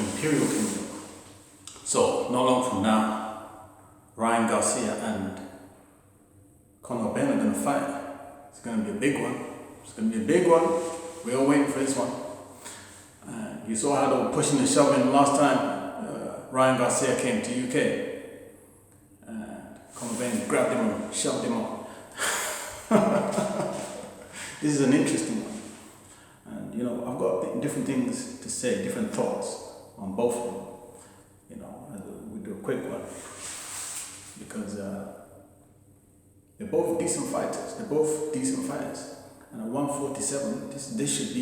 Imperial Kingdom. So, not long from now, Ryan Garcia and Conor Benn are going to fight. It's going to be a big one. It's going to be a big one. We're all waiting for this one. You saw how they were pushing and shoving last time Ryan Garcia came to UK. And Conor Benn grabbed him and shoved him up. This is an interesting one. And you know, I've got different things to say, different thoughts on both of them. You know, we'll do a quick one. Because they're both decent fighters. They're both decent fighters. And at 147, this should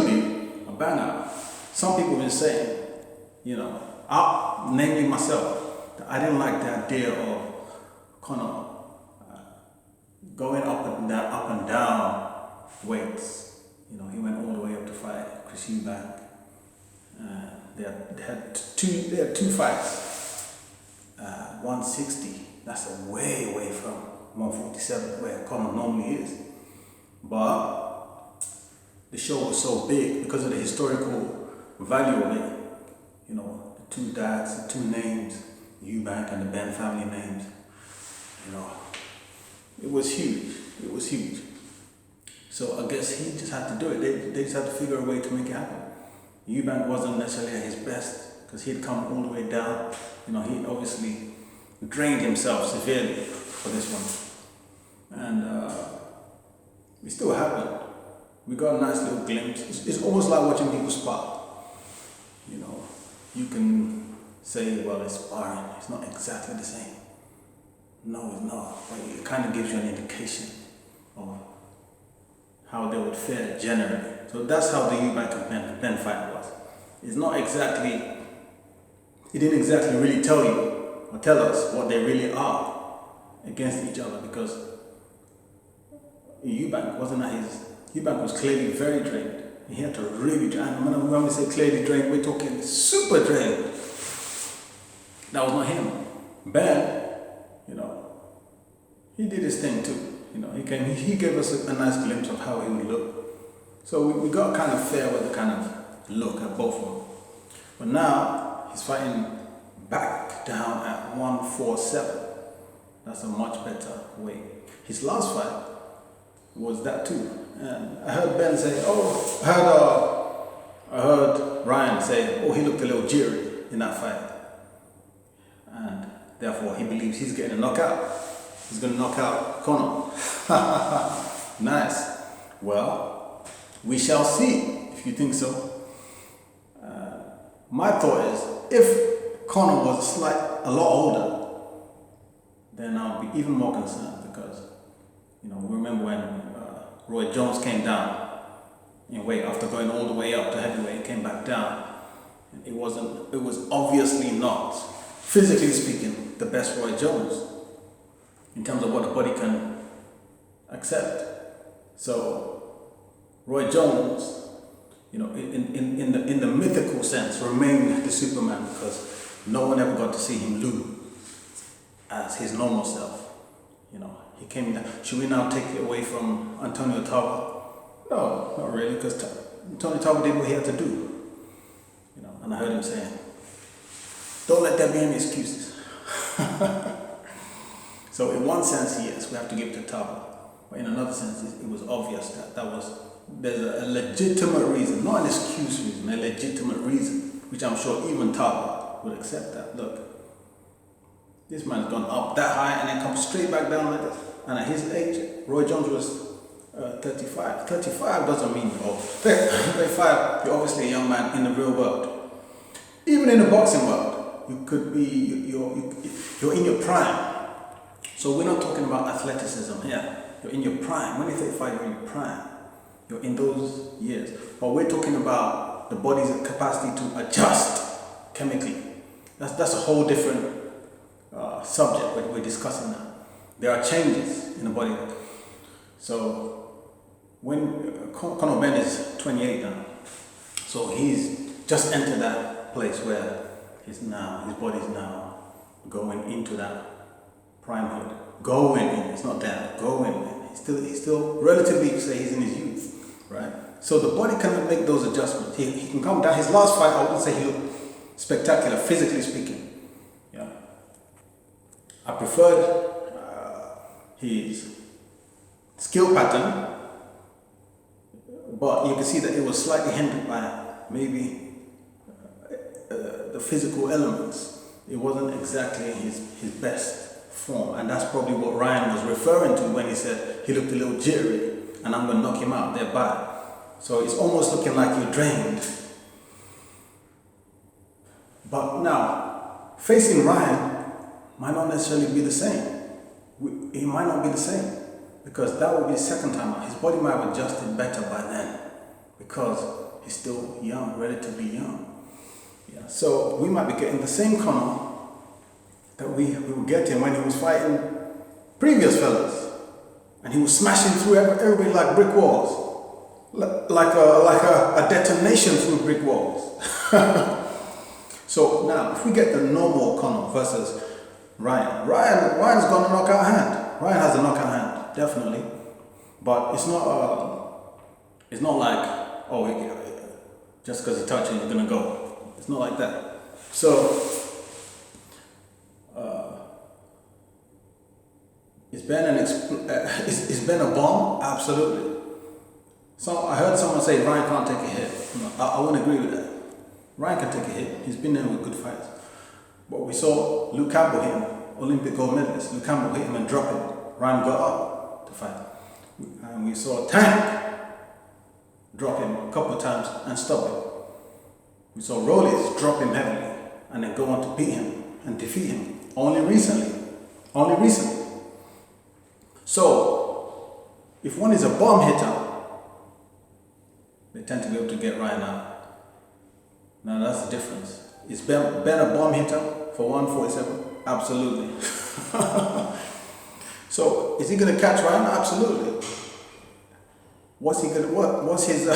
be a banger. Some people have been saying, you know, namely myself, that I didn't like the idea of Conor going up and down weights. You know, he went all the way up to fight Chris Eubank. They had two fights. 160. That's a way away from 147, where Conor normally is. But the show was so big because of the historical value of it. You know, the two dads, the two names, Eubank and the Benn family names. You know, it was huge. It was huge. So I guess he just had to do it. They just had to figure a way to make it happen. Eubank wasn't necessarily at his best because he'd come all the way down. You know, he obviously drained himself severely for this one. And it still happened. We got a nice little glimpse. It's almost like watching people spar. You know, you can say, well, it's sparring. It's not exactly the same. No, it's not. But it kind of gives you an indication of how they would fare generally. So that's how the Eubank and Benn fight was. It's not exactly, it didn't exactly really tell you or tell us what they really are against each other, because Eubank was clearly very drained. He had to really drain. And when we say clearly drained, we're talking super drained. That was not him. Ben, you know, he did his thing too. You know, he gave us a nice glimpse of how he would look. So we got kind of fair with the kind of look at both of them. But now he's fighting back down at 147. That's a much better weight. His last fight was that too. And I heard Ben say, I heard Ryan say, he looked a little jittery in that fight. And therefore he believes he's getting a knockout. He's going to knock out Conor. Nice. Well, we shall see if you think so. My thought is, if Conor was a lot older, then I would be even more concerned, because, you know, remember when Roy Jones came down in weight after going all the way up to heavyweight, came back down. It was obviously not, physically speaking, the best Roy Jones in terms of what the body can accept. So Roy Jones, you know, in the mythical sense, remained the Superman, because no one ever got to see him lose as his normal self. You know, he came down. Should we now take it away from Antonio Tarver? No, not really, because Antonio Tarver did what he had to do. You know, and I heard him saying, "Don't let there be any excuses." So in one sense, yes, we have to give it to Tarver. But in another sense, it was obvious that there's a legitimate reason, not an excuse reason, a legitimate reason, which I'm sure even Tarver would accept that. Look, this man's gone up that high and then come straight back down like this. And at his age, Roy Jones was 35. 35 doesn't mean you're old. 35, you're obviously a young man in the real world. Even in the boxing world, you could be, you're in your prime. So we're not talking about athleticism here. You're in your prime. When you say 35, you're in your prime. You're in those years. But we're talking about the body's capacity to adjust chemically. That's a whole different subject we're discussing now. There are changes in the body. So when Conor Benn is 28 now, so he's just entered that place where his body's now going into that primehood. Going in, it's not there, going in. He's still relatively, say he's in his youth, right? So the body cannot make those adjustments. He can come down. His last fight, I wouldn't say spectacular, physically speaking. Yeah. I preferred his skill pattern, but you can see that it was slightly hindered by maybe the physical elements. It wasn't exactly his best form, and that's probably what Ryan was referring to when he said he looked a little jittery and I'm going to knock him out thereby. So it's almost looking like you're drained. But now, facing Ryan might not necessarily be the same. It might not be the same, because that would be the second time out. His body might have adjusted better by then, because he's still young, relatively young. Yeah. So we might be getting the same Conor that we were getting when he was fighting previous fellas, and he was smashing through everybody like brick walls, like a detonation through brick walls. So now, if we get the normal Conor versus Ryan's got a knockout hand. Ryan has a knockout hand, definitely, but it's not like, oh, just because he's touching, you're gonna go. It's not like that. So, is Ben a bomb? Absolutely. So I heard someone say Ryan can't take a hit. No, I wouldn't agree with that. Ryan can take a hit. He's been there with good fights. But we saw Luke Campbell hit him, Olympic gold medalist. Luke Campbell hit him and dropped him. Ryan got up to fight. And we saw Tank drop him a couple of times and stop him. We saw Rollies drop him heavily and then go on to beat him and defeat him. Only recently. So, if one is a bomb hitter, they tend to be able to get Ryan out. Now that's the difference. Is Ben a bomb hitter for 147? Absolutely. So is he going to catch Ryan? Absolutely. What's his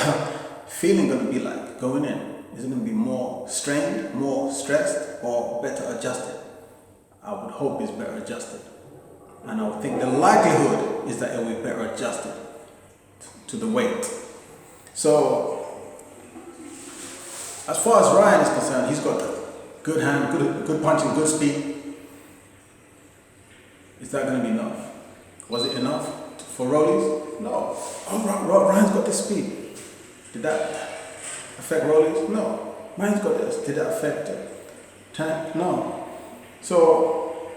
feeling going to be like going in? Is it going to be more strained, more stressed, or better adjusted? I would hope it's better adjusted. And I would think the likelihood is that it will be better adjusted to the weight. So, as far as Ryan is concerned, he's got a good hand, good punching, good speed. Is that going to be enough? Was it enough for Rollies? No. Oh, Ryan's got this speed. Did that affect Rollies? No. Ryan's got this. Did that affect Tank? No. So,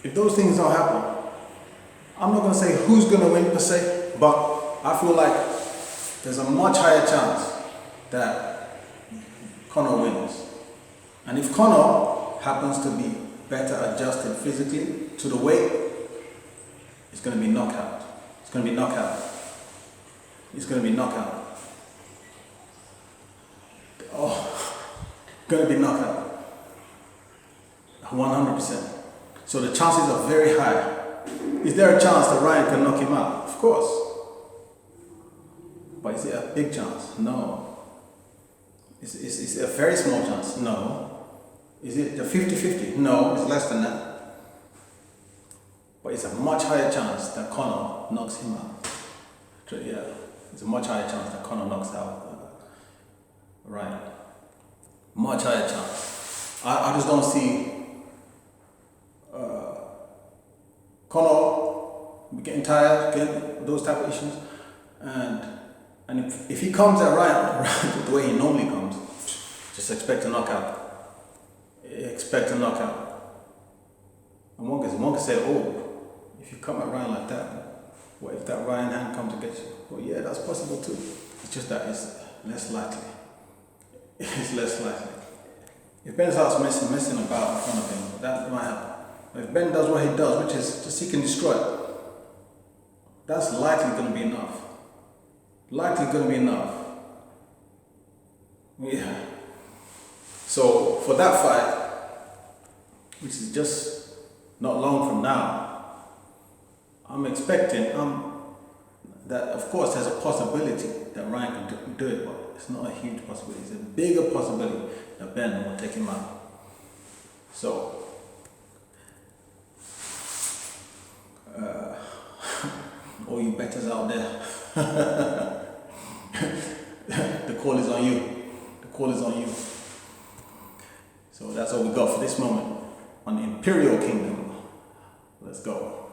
if those things don't happen, I'm not going to say who's going to win per se, but I feel like there's a much higher chance that Conor wins. And if Conor happens to be better adjusted physically to the weight, it's going to be knockout. It's going to be knockout. It's going to be knockout. Oh, going to be knockout. 100%. So the chances are very high. Is there a chance that Ryan can knock him out? Of course. But is it a big chance? No. Is it a very small chance? No. Is it a 50-50? No, it's less than that. But it's a much higher chance that Conor knocks him out. Yeah, it's a much higher chance that Conor knocks out Ryan. Much higher chance. I just don't see Conor getting tired, getting those type of issues, and if he comes at Ryan the way he normally comes, just expect a knockout. Expect a knockout. And one can say, oh, if you come at Ryan like that, what if that Ryan hand comes to get you? Well, yeah, that's possible too. It's just that it's less likely. It's less likely. If Ben starts messing about in front of him, that might happen. If Ben does what he does, which is to seek and destroy, that's likely going to be enough. Likely going to be enough. Yeah. So for that fight, which is just not long from now, I'm expecting that, of course, there's a possibility that Ryan can do it, but it's not a huge possibility. It's a bigger possibility that Ben will take him out. So, all you bettors out there, the call is on you. The call is on you. So that's all we got for this moment on the Imperial Kingdom. Let's go.